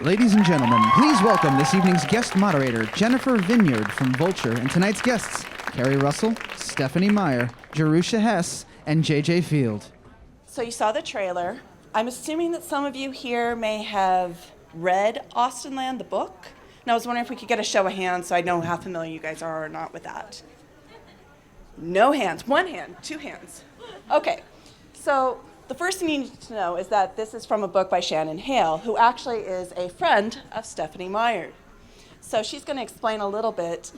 Ladies and gentlemen, please welcome this evening's guest moderator, Jennifer Vineyard from Vulture, and tonight's guests, Keri Russell, Stephenie Meyer, Jerusha Hess, and JJ Feild. So you saw the trailer. I'm assuming that some of you here may have read Austenland, the book. And I was wondering if we could get a show of hands so I know how familiar you guys are or not with that. No hands. One hand. Two hands. Okay. So the first thing you need to know is that this is from a book by Shannon Hale, who actually is a friend of Stephenie Meyer. So she's going to explain a little bit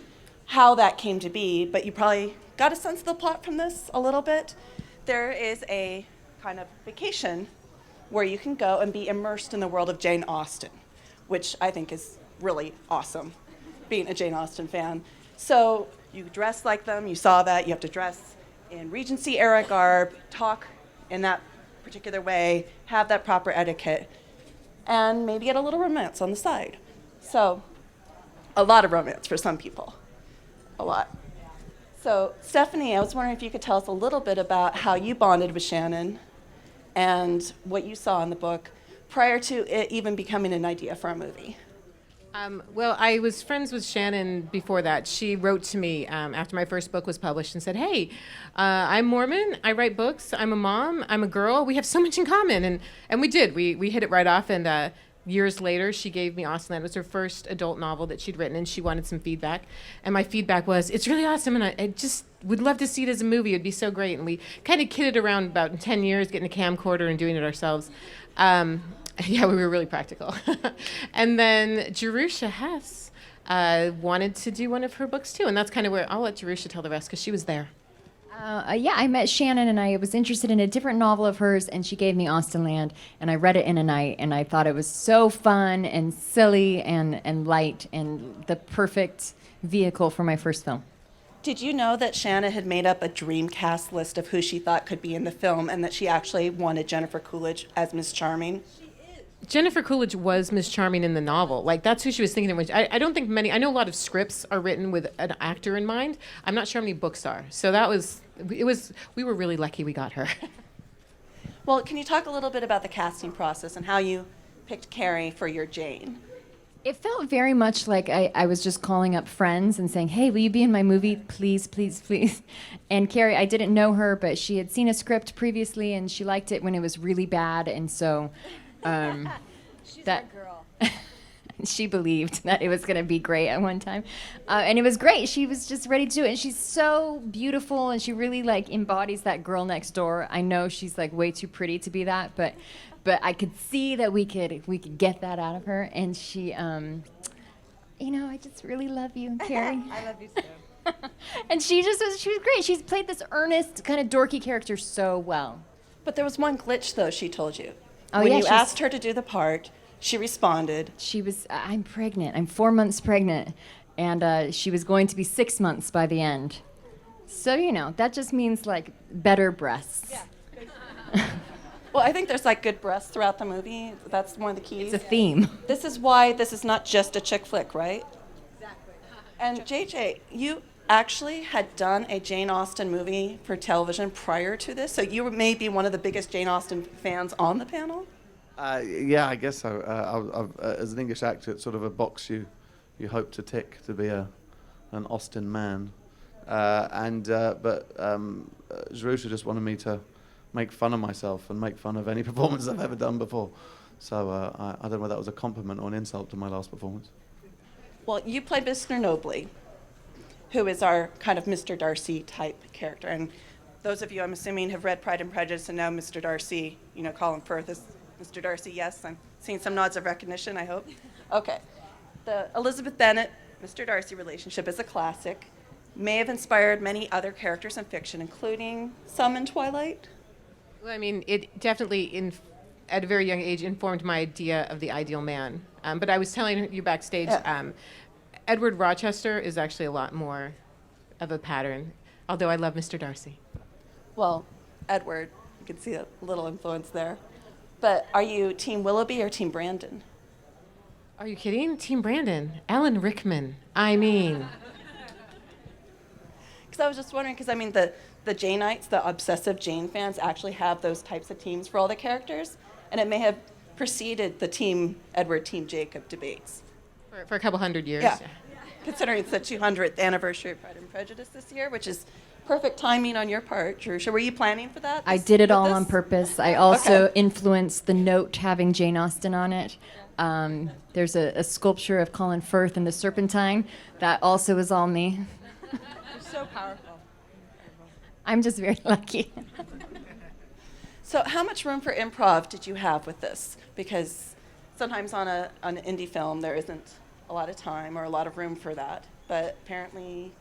how that came to be, but you probably got a sense of the plot from this a little bit. There is a kind of vacation where you can go and be immersed in the world of Jane Austen, which I think is really awesome, being a Jane Austen fan. So you dress like them, you saw that, you have to dress in Regency era garb, talk in that particular way, have that proper etiquette, and maybe get a little romance on the side. So a lot of romance for some people, a lot. So Stephenie, I was wondering if you could tell us a little bit about how you bonded with Shannon and what you saw in the book prior to it even becoming an idea for a movie. Well, I was friends with Shannon before that. She wrote to me after my first book was published and said, hey, I'm Mormon, I write books, I'm a mom, I'm a girl, we have so much in common. And we did. We hit it right off, and years later, she gave me Austenland. It was her first adult novel that she'd written, and she wanted some feedback. And my feedback was, it's really awesome, and I just would love to see it as a movie. It would be so great. And we kind of kidded around about 10 years, getting a camcorder and doing it ourselves. Yeah, we were really practical. And then Jerusha Hess wanted to do one of her books too, and that's kind of where I'll let Jerusha tell the rest because she was there. Yeah, I met Shannon, and I was interested in a different novel of hers, and she gave me Austenland, and I read it in a night, and I thought it was so fun and silly and light and the perfect vehicle for my first film. Did you know that Shannon had made up a dream cast list of who she thought could be in the film, and that she actually wanted Jennifer Coolidge as Miss Charming? Jennifer Coolidge was Miss Charming in the novel. Like, that's who she was thinking of. I don't think many, I know a lot of scripts are written with an actor in mind. I'm not sure how many books are. So we were really lucky we got her. Well, can you talk a little bit about the casting process and how you picked Keri for your Jane? It felt very much like I was just calling up friends and saying, hey, will you be in my movie? Please, please, please. And Keri, I didn't know her, but she had seen a script previously, and she liked it when it was really bad, and so... She's that girl. She believed that it was going to be great at one time. And it was great. She was just ready to do it. And she's so beautiful, and she really embodies that girl next door. I know she's way too pretty to be that, but I could see that we could get that out of her. And she, I just really love you, Keri. I love you too. And she was great. She's played this earnest, kind of dorky character so well. But there was one glitch, though, she told you. Oh, when yeah, you asked her to do the part, she responded. She was, I'm pregnant. I'm 4 months pregnant. And she was going to be 6 months by the end. So, that just means, better breasts. Yeah. Well, I think there's, good breasts throughout the movie. That's one of the keys. It's a theme. This is why this is not just a chick flick, right? Exactly. And JJ, you actually had done a Jane Austen movie for television prior to this, so you were maybe one of the biggest Jane Austen fans on the panel? Yeah, I guess so. As an English actor, it's sort of a box you hope to tick to be an Austen man. But Jerusha just wanted me to make fun of myself and make fun of any performance I've ever done before. So I don't know whether that was a compliment or an insult to my last performance. Well, you played Mr. Nobley, who is our kind of Mr. Darcy type character. And those of you, I'm assuming, have read Pride and Prejudice and know Mr. Darcy, Colin Firth is Mr. Darcy, yes? I'm seeing some nods of recognition, I hope. Okay. The Elizabeth Bennet, Mr. Darcy relationship is a classic. May have inspired many other characters in fiction, including some in Twilight. Well, I mean, it definitely, at a very young age, informed my idea of the ideal man. But I was telling you backstage, Edward Rochester is actually a lot more of a pattern, although I love Mr. Darcy. Well, Edward, you can see a little influence there. But are you Team Willoughby or Team Brandon? Are you kidding? Team Brandon. Alan Rickman. I mean. Because I was just wondering, the Janeites, the obsessive Jane fans, actually have those types of teams for all the characters. And it may have preceded the Team Edward, Team Jacob debates. For a couple hundred years. Yeah. Considering it's the 200th anniversary of Pride and Prejudice this year, which is perfect timing on your part, Jerusha. Were you planning for that? I did it with all this? on purpose. I also Okay. influenced the note having Jane Austen on it. There's a sculpture of Colin Firth in the Serpentine. That also is all me. You're so powerful. I'm just very lucky. So how much room for improv did you have with this? Because sometimes on an indie film, there isn't a lot of time or a lot of room for that. But apparently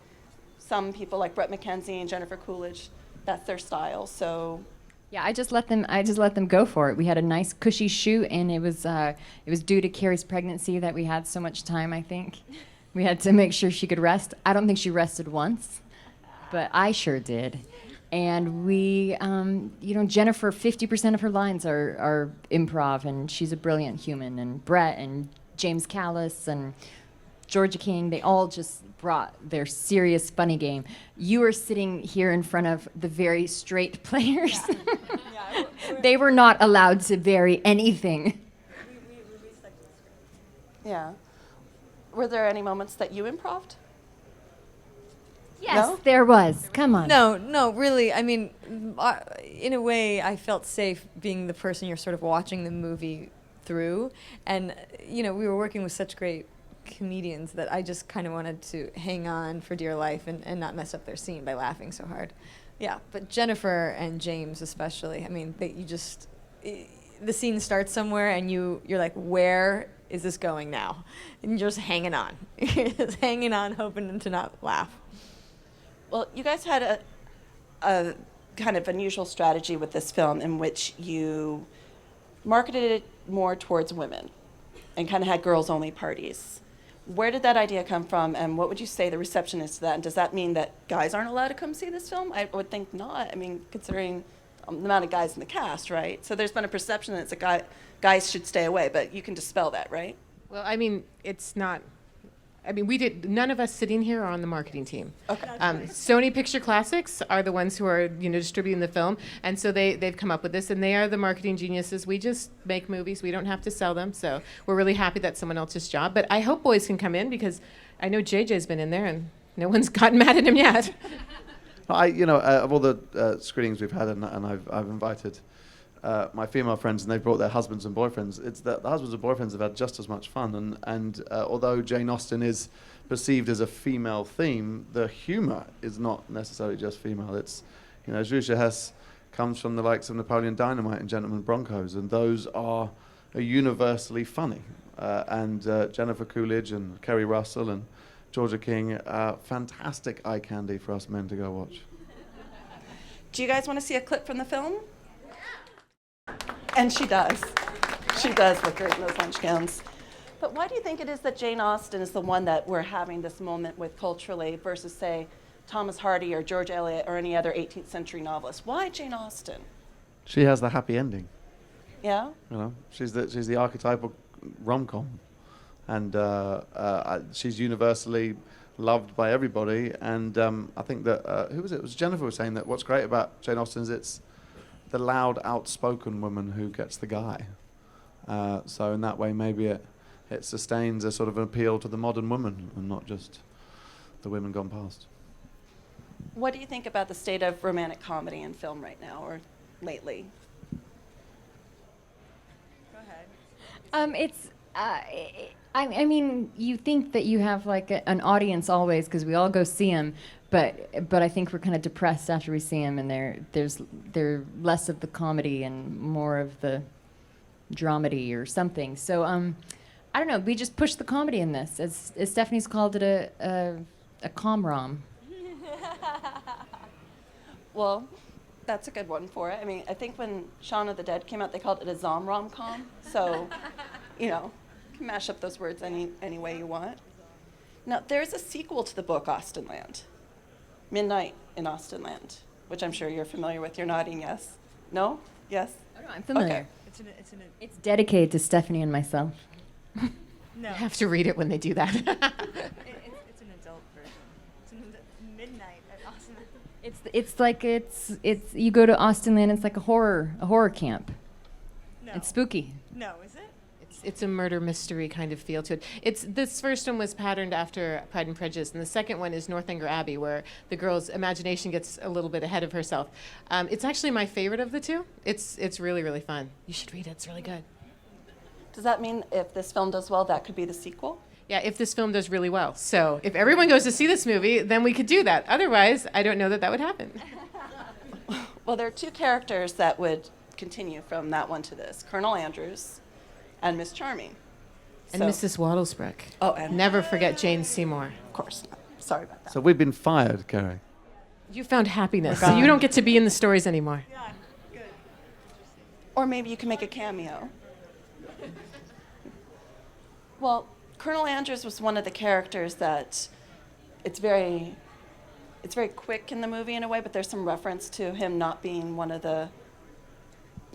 some people like Brett McKenzie and Jennifer Coolidge, that's their style. So Yeah, I just let them go for it. We had a nice cushy shoot, and it was due to Keri's pregnancy that we had so much time. I think we had to make sure she could rest. I don't think she rested once, but I sure did. And we, Jennifer, 50% of her lines are improv, and she's a brilliant human. And Brett and James Callis and Georgia King, they all just brought their serious funny game. You were sitting here in front of the very straight players. Yeah, They were not allowed to vary anything. we stuck to the script. yeah. Were there any moments that you improv'd? Yes, No? there was. Come on. No, really. I mean, in a way, I felt safe being the person you're sort of watching the movie through. And, we were working with such great comedians that I just kind of wanted to hang on for dear life and not mess up their scene by laughing so hard. Yeah, but Jennifer and James especially, I mean, the scene starts somewhere and you're like, where is this going now? And you're just hanging on. You're just hanging on, hoping to not laugh. Well, you guys had a kind of unusual strategy with this film in which you marketed it more towards women and kind of had girls-only parties. Where did that idea come from, and what would you say the reception is to that? And does that mean that guys aren't allowed to come see this film? I would think not. I mean, considering the amount of guys in the cast, right? So there's been a perception that it's guys should stay away, but you can dispel that, right? Well, I mean, it's not. I mean, none of us sitting here are on the marketing team. Okay. Sony Picture Classics are the ones who are, distributing the film, and so they've come up with this, and they are the marketing geniuses. We just make movies. We don't have to sell them, so we're really happy that's someone else's job. But I hope boys can come in because I know JJ's been in there, and no one's gotten mad at him yet. Of all the screenings we've had, and I've invited my female friends, and they've brought their husbands and boyfriends. It's that the husbands and boyfriends have had just as much fun. And although Jane Austen is perceived as a female theme, the humor is not necessarily just female. It's, Jerusha Hess comes from the likes of Napoleon Dynamite and Gentleman Broncos, and those are universally funny. And Jennifer Coolidge and Keri Russell and Georgia King, fantastic eye candy for us men to go watch. Do you guys want to see a clip from the film? And she does. She does look great in those lunch gowns. But why do you think it is that Jane Austen is the one that we're having this moment with culturally versus, say, Thomas Hardy or George Eliot or any other 18th century novelist? Why Jane Austen? She has the happy ending. Yeah? She's the archetypal rom-com, and she's universally loved by everybody. And I think that who was it? It was Jennifer was saying that what's great about Jane Austen is it's the loud, outspoken woman who gets the guy. So in that way, maybe it sustains a sort of an appeal to the modern woman and not just the women gone past. What do you think about the state of romantic comedy in film right now or lately? Go ahead. I mean, you think that you have like an audience always because we all go see them, but I think we're kind of depressed after we see them, and there's less of the comedy and more of the dramedy or something. So I don't know. We just push the comedy in this, as Stephenie's called it a com-rom. Well, that's a good one for it. I mean, I think when Shaun of the Dead came out, they called it a rom-com. So, you can mash up those words any way you want. Now, there's a sequel to the book Austenland, Midnight in Austenland, which I'm sure you're familiar with. You're nodding yes. No? Yes? Oh, no, I'm familiar. Okay. It's dedicated to Stephenie and myself. No. I have to read it when they do that. It's an adult version. It's midnight at Austenland. It's you go to Austenland. It's like a horror camp. No. It's spooky. No, is it? it's a murder mystery kind of feel to it. This first one was patterned after Pride and Prejudice, and the second one is Northanger Abbey, where the girl's imagination gets a little bit ahead of herself. It's actually my favorite of the two. It's really, really fun. You should read it. It's really good. Does that mean if this film does well, that could be the sequel? Yeah, if this film does really well. So if everyone goes to see this movie, then we could do that. Otherwise, I don't know that would happen. Well, there are two characters that would continue from that one to this: Colonel Andrews and Miss Charming. And Mrs. Wattlesbrook. Oh, and Never forget Jane Seymour. of course not. Sorry about that. So we've been fired, Keri. You found happiness, so you don't get to be in the stories anymore. Or maybe you can make a cameo. Well, Colonel Andrews was one of the characters that it's very quick in the movie in a way, but there's some reference to him not being one of the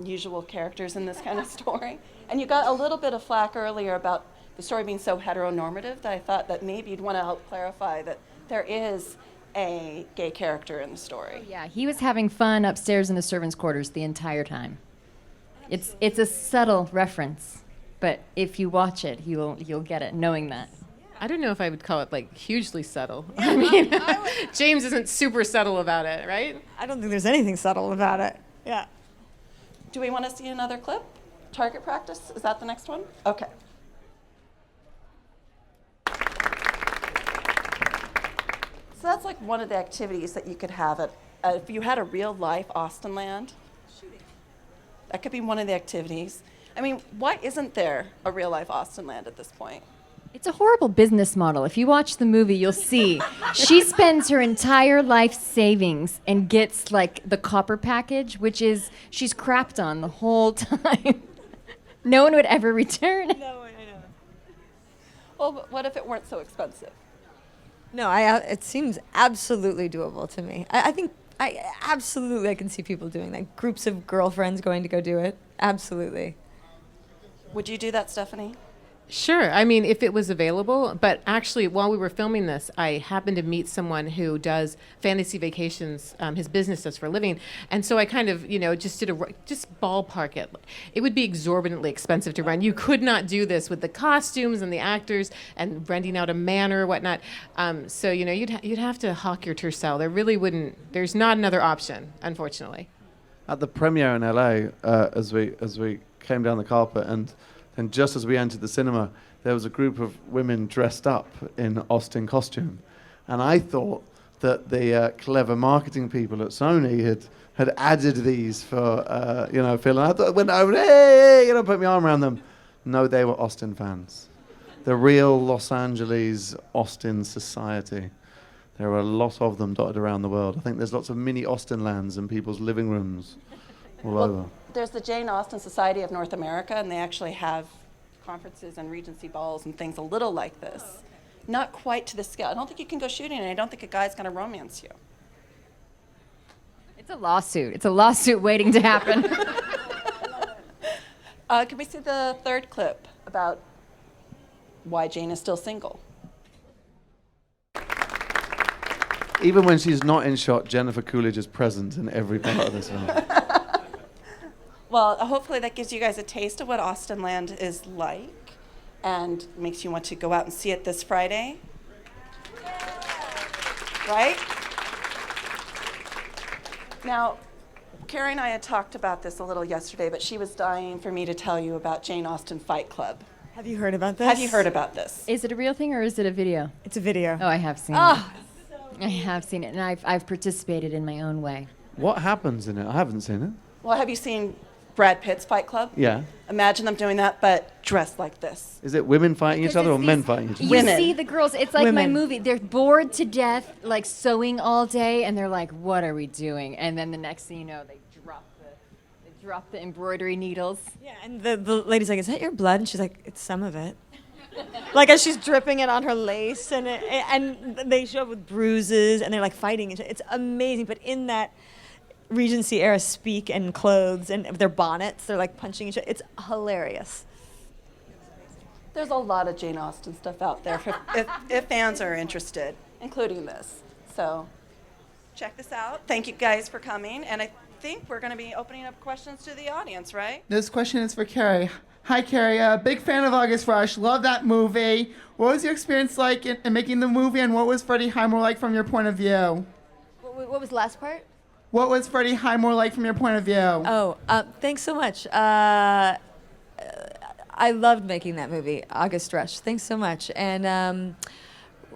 usual characters in this kind of story. And you got a little bit of flack earlier about the story being so heteronormative that I thought that maybe you'd want to help clarify that there is a gay character in the story. Yeah, he was having fun upstairs in the servants' quarters the entire time. It's a subtle reference, but if you watch it, you'll get it, knowing that. I don't know if I would call it like hugely subtle. I mean, James isn't super subtle about it, right? I don't think there's anything subtle about it. Yeah. Do we want to see another clip? Target practice? Is that the next one? Okay. So that's like one of the activities that you could have at, if you had a real life Austenland. That could be one of the activities. I mean, why isn't there a real life Austenland at this point? It's a horrible business model. If you watch the movie, you'll see. She spends her entire life savings and gets like the copper package, which is she's crapped on the whole time. No one would ever return. No, I know. Well, but what if it weren't so expensive? No, it seems absolutely doable to me. I think I can see people doing that. Groups of girlfriends going to go do it. Absolutely. Would you do that, Stephenie? Sure. I mean, if it was available. But actually, while we were filming this, I happened to meet someone who does fantasy vacations. His business does for a living. And so I kind of, just just ballpark it. It would be exorbitantly expensive to run. You could not do this with the costumes and the actors and renting out a manor or whatnot. So, you'd have to hawk your tercel. There's not another option, unfortunately. At the premiere in LA, as we came down the carpet, and just as we entered the cinema, there was a group of women dressed up in Austen costume, and I thought that the clever marketing people at Sony had added these for Phil. And I thought, went over, hey, put my arm around them. No, they were Austen fans, the real Los Angeles Austen society. There are a lot of them dotted around the world. I think there's lots of mini Austenlands in people's living rooms all over. There's the Jane Austen Society of North America, and they actually have conferences and Regency balls and things a little like this. Not quite to the scale. I don't think you can go shooting, and I don't think a guy's going to romance you. It's a lawsuit. It's a lawsuit waiting to happen. Can we see the third clip about why Jane is still single? Even when she's not in shot, Jennifer Coolidge is present in every part of this film. Well, hopefully that gives you guys a taste of what Austenland is like and makes you want to go out and see it this Friday. Right? Now, Keri and I had talked about this a little yesterday, but she was dying for me to tell you about Jane Austen Fight Club. Have you heard about this? Have you heard about this? Is it a real thing or is it a video? It's a video. Oh, I have seen it. I have seen it, and I've participated in my own way. What happens in it? I haven't seen it. Well, have you seen Brad Pitt's Fight Club? Yeah. Imagine them doing that, but dressed like this. Is it women fighting each other or men fighting each other? You Women. see the girls, it's like my Women. movie. They're bored to death, like sewing all day, and they're like, what are we doing? And then the next thing you know, they drop the embroidery needles. Yeah, and the lady's like, is that your blood? And she's like, it's some of it. Like as she's dripping it on her lace, and they show up with bruises, and they're like fighting. It's amazing, but in that Regency era speak and clothes and their bonnets, they're like punching each other. It's hilarious. There's a lot of Jane Austen stuff out there if fans are interested, including this. So check this out. Thank you guys for coming, and I think we're going to be opening up questions to the audience, right? This question is for Keri. Hi, Keri. Big fan of August Rush. Love that movie. What was your experience like in making the movie, and what was Freddie Highmore like from your point of view? What was the last part? What was Freddie Highmore like from your point of view? Oh, thanks so much. I loved making that movie, August Rush. Thanks so much. And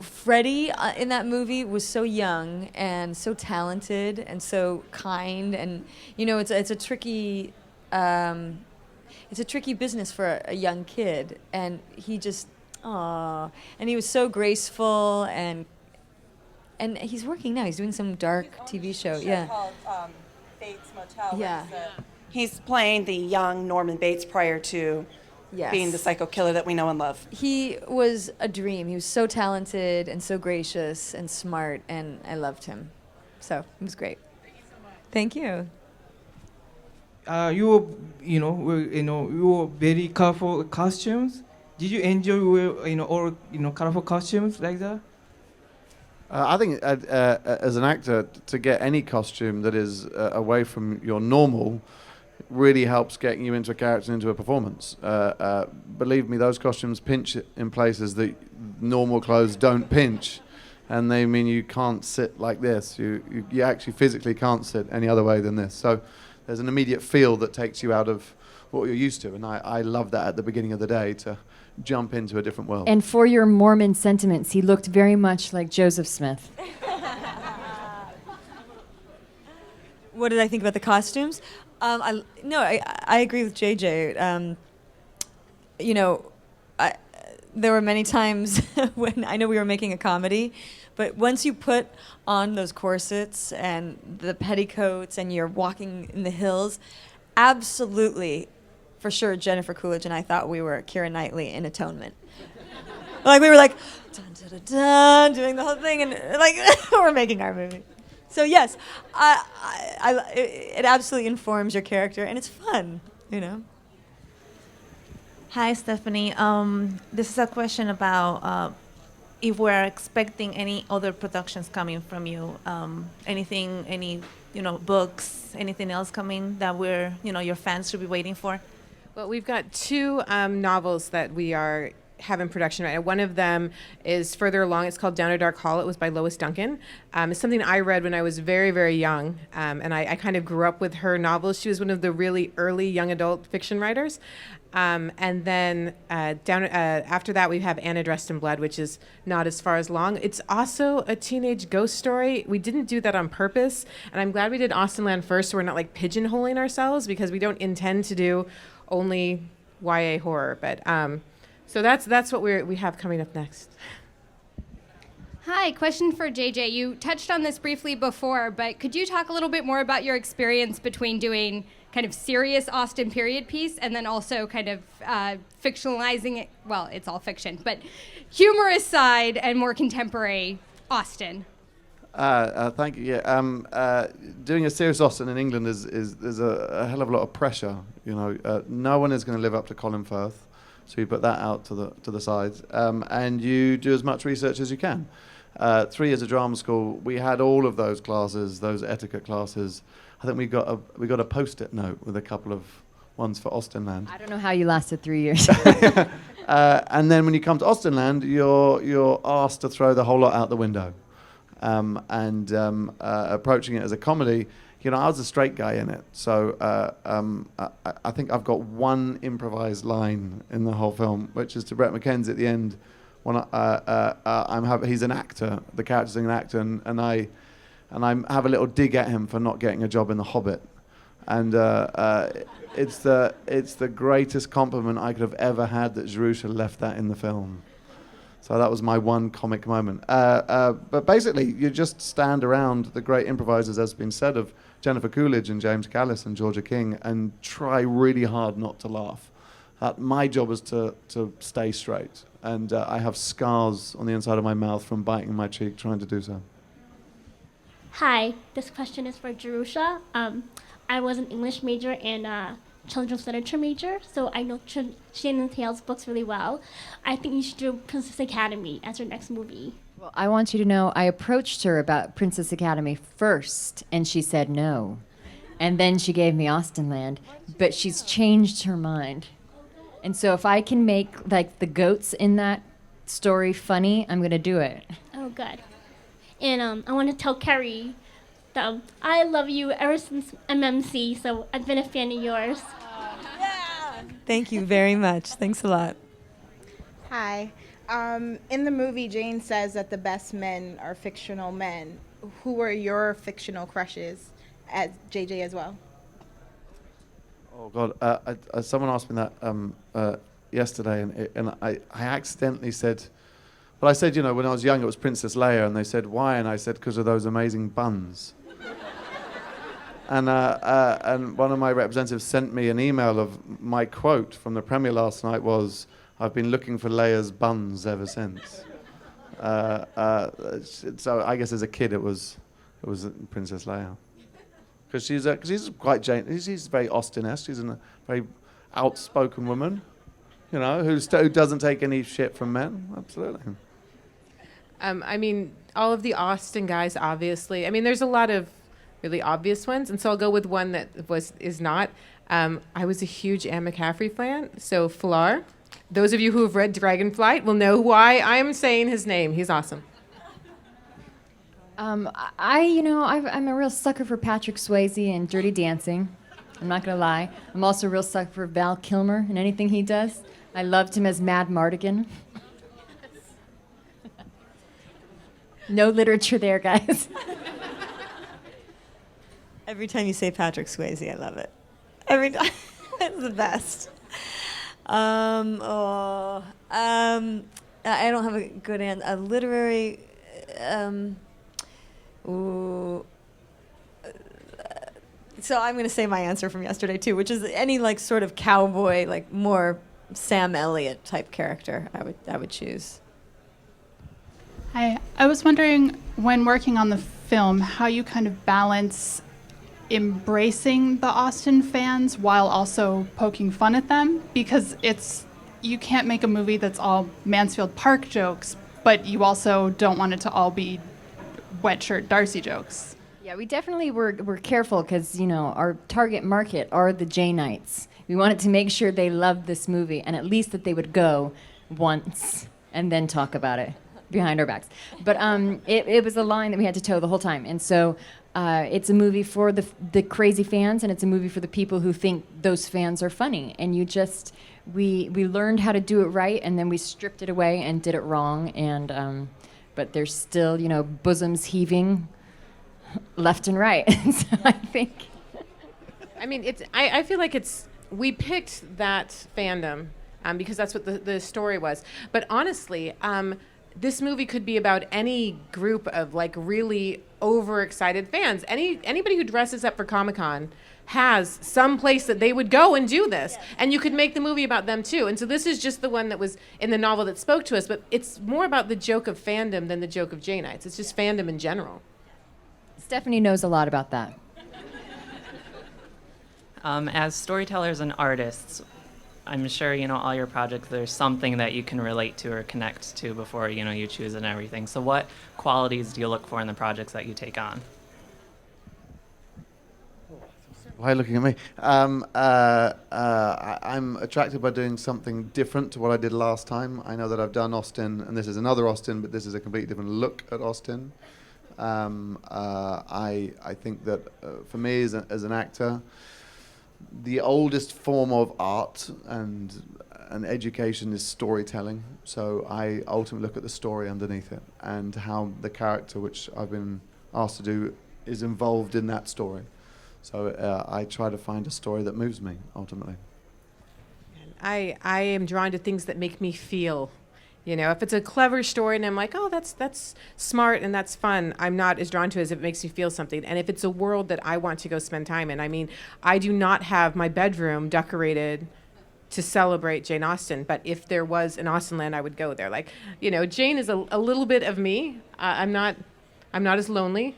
Freddie in that movie was so young and so talented and so kind, and it's a tricky business for a young kid, and he just and he was so graceful, and he's working now. He's doing some dark TV show. Yeah. Called Bates Motel. Yeah. He's playing the young Norman Bates prior to Yes. being the psycho killer that we know and love. He was a dream. He was so talented and so gracious and smart, and I loved him. So it was great. Thank you. You were very colorful costumes. Did you enjoy all colorful costumes like that? I think as an actor, to get any costume that is away from your normal really helps getting you into a character and into a performance. Believe me, those costumes pinch in places that normal clothes don't pinch, and they mean you can't sit like this. You actually physically can't sit any other way than this. So there's an immediate feel that takes you out of what you're used to, and I love that at the beginning of the day, to jump into a different world. And for your Mormon sentiments, he looked very much like Joseph Smith. What did I think about the costumes? I agree with JJ. There were many times when I know we were making a comedy, but once you put on those corsets and the petticoats and you're walking in the hills, absolutely, for sure, Jennifer Coolidge and I thought we were Keira Knightley in Atonement. Like, we were like, dun, dun, dun, dun, doing the whole thing, and like, we're making our movie. So yes, it absolutely informs your character, and it's fun, Hi, Stephenie. This is a question about if we're expecting any other productions coming from you. Any books, anything else coming that your fans should be waiting for? Well, we've got two novels that we have in production right now. One of them is further along. It's called Down a Dark Hall. It was by Lois Duncan. It's something I read when I was very, very young, and I kind of grew up with her novels. She was one of the really early young adult fiction writers. And then after that, we have Anna Dressed in Blood, which is not as far as long. It's also a teenage ghost story. We didn't do that on purpose, and I'm glad we did Austenland first, so we're not like pigeonholing ourselves, because we don't intend to do only YA horror. But so that's what we have coming up next. Hi, question for JJ. You touched on this briefly before, but could you talk a little bit more about your experience between doing kind of serious Austen period piece and then also kind of fictionalizing it? Well, it's all fiction, but humorous side and more contemporary Austen. Thank you. Yeah, doing a serious Austen in England there's a hell of a lot of pressure. No one is going to live up to Colin Firth. So you put that out to the side, and you do as much research as you can. 3 years of drama school, we had all of those classes, those etiquette classes. I think we got a post-it note with a couple of ones for Austenland. I don't know how you lasted 3 years. And then when you come to Austenland, you're asked to throw the whole lot out the window, and approaching it as a comedy. I was a straight guy in it, so I think I've got one improvised line in the whole film, which is to Bret McKenzie at the end when he's an actor, the character's an actor, and I have a little dig at him for not getting a job in The Hobbit, and it's the greatest compliment I could have ever had that Jerusha left that in the film. So that was my one comic moment. But basically, you just stand around the great improvisers, as has been said, of Jennifer Coolidge and James Callis and Georgia King, and try really hard not to laugh. My job is to stay straight, and I have scars on the inside of my mouth from biting my cheek trying to do so. Hi, this question is for Jerusha. I was an English major and children's literature major, so I know Shannon Hale's books really well. I think you should do Princess Academy as your next movie. Well, I want you to know I approached her about Princess Academy first, and she said no. And then she gave me Austenland, but she's changed her mind. And so if I can make like the goats in that story funny, I'm gonna do it. Oh, good. And I want to tell Keri that I love you ever since MMC, so I've been a fan of yours. Thank you very much. Thanks a lot. Hi. In the movie, Jane says that the best men are fictional men. Who were your fictional crushes, as JJ as well? Oh God! Someone asked me that yesterday, and I accidentally said, well, I said, you know, when I was young, it was Princess Leia, and they said why, and I said because of those amazing buns. And one of my representatives sent me an email of my quote from the premiere last night was, "I've been looking for Leia's buns ever since." So I guess as a kid it was Princess Leia, because she's quite Jane. She's very Austen-esque. She's a very outspoken woman, you know, who doesn't take any shit from men. Absolutely. I mean, all of the Austen guys, obviously. I mean, there's a lot of really obvious ones, and so I'll go with one that is not. I was a huge Anne McCaffrey fan, so Flar. Those of you who have read Dragonflight will know why I'm saying his name. He's awesome. I'm a real sucker for Patrick Swayze and Dirty Dancing. I'm not gonna lie. I'm also a real sucker for Val Kilmer and anything he does. I loved him as Mad Mardigan. No literature there, guys. Every time you say Patrick Swayze, I love it. Every time. It's the best. I don't have a good answer. A literary, so I'm going to say my answer from yesterday too, which is any like sort of cowboy, like more Sam Elliott type character I would choose. Hi, I was wondering, when working on the film, how you kind of balance embracing the Austen fans while also poking fun at them, because you can't make a movie that's all Mansfield Park jokes, but you also don't want it to all be wet shirt Darcy jokes. Yeah, we definitely were careful because, you know, our target market are the Janeites. We wanted to make sure they loved this movie, and at least that they would go once and then talk about it behind our backs. But it was a line that we had to toe the whole time. And so it's a movie for the crazy fans, and it's a movie for the people who think those fans are funny. And we learned how to do it right, and then we stripped it away and did it wrong. And but there's still, you know, bosoms heaving left and right. So I think. I mean, I feel like we picked that fandom because that's what the story was. But honestly, this movie could be about any group of like really overexcited fans. Anybody who dresses up for Comic-Con has some place that they would go and do this. Yes. And you could make the movie about them too. And so this is just the one that was in the novel that spoke to us, but it's more about the joke of fandom than the joke of Janeites. It's just fandom in general. Stephenie knows a lot about that. As storytellers and artists, I'm sure, you know, all your projects, there's something that you can relate to or connect to before, you know, you choose and everything. So what qualities do you look for in the projects that you take on? Why are you looking at me? I'm attracted by doing something different to what I did last time. I know that I've done Austen, and this is another Austen, but this is a completely different look at Austen. I think that for me as an actor, the oldest form of art and education is storytelling. So I ultimately look at the story underneath it and how the character, which I've been asked to do, is involved in that story. So I try to find a story that moves me, ultimately. I am drawn to things that make me feel. You know, if it's a clever story and I'm like, oh, that's smart and that's fun, I'm not as drawn to it as if it makes me feel something. And if it's a world that I want to go spend time in, I mean, I do not have my bedroom decorated to celebrate Jane Austen, but if there was an Austenland, I would go there. Like, you know, Jane is a little bit of me. I'm not as lonely.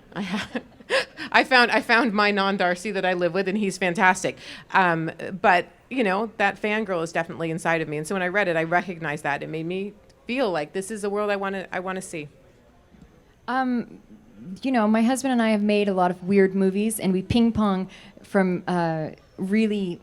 I found my non-Darcy that I live with, and he's fantastic. But you know, that fangirl is definitely inside of me, and so when I read it, I recognized that. It made me feel like this is a world I want to see. You know, my husband and I have made a lot of weird movies, and we ping pong from really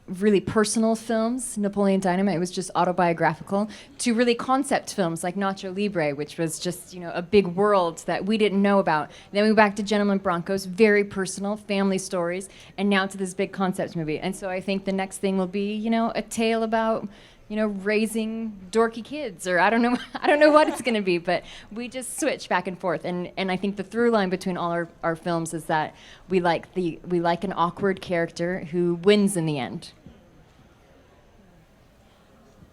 really personal films, Napoleon Dynamite was just autobiographical, to really concept films like Nacho Libre, which was just, a big world that we didn't know about. Then we went back to Gentlemen Broncos, very personal, family stories, and now to this big concept movie. And so I think the next thing will be, a tale about, raising dorky kids, or I don't know what it's going to be, but we just switch back and forth. And I think the through line between all our films is that we like an awkward character who wins in the end.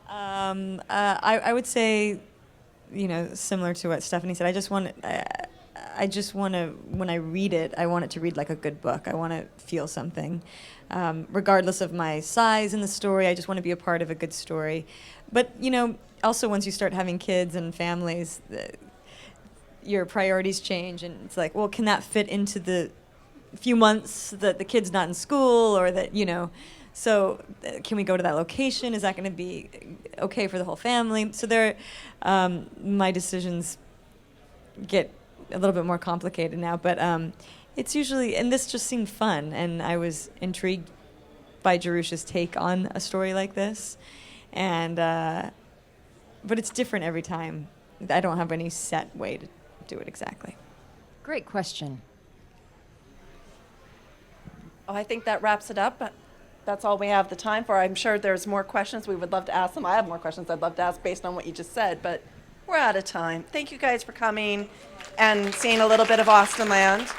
I would say, similar to what Stephenie said, I just want to, when I read it, I want it to read like a good book. I want to feel something. Regardless of my size in the story, I just want to be a part of a good story. But, also once you start having kids and families, your priorities change, and it's like, well, can that fit into the few months that the kid's not in school, or that, so can we go to that location? Is that going to be okay for the whole family? So my decisions get a little bit more complicated now, but it's usually, and this just seemed fun, and I was intrigued by Jerusha's take on a story like this, and but it's different every time. I don't have any set way to do it exactly. Great question. Oh, I think that wraps it up. That's all we have the time for. I'm sure there's more questions we would love to ask them. I have more questions I'd love to ask based on what you just said, but we're out of time. Thank you guys for coming and seeing a little bit of Austenland.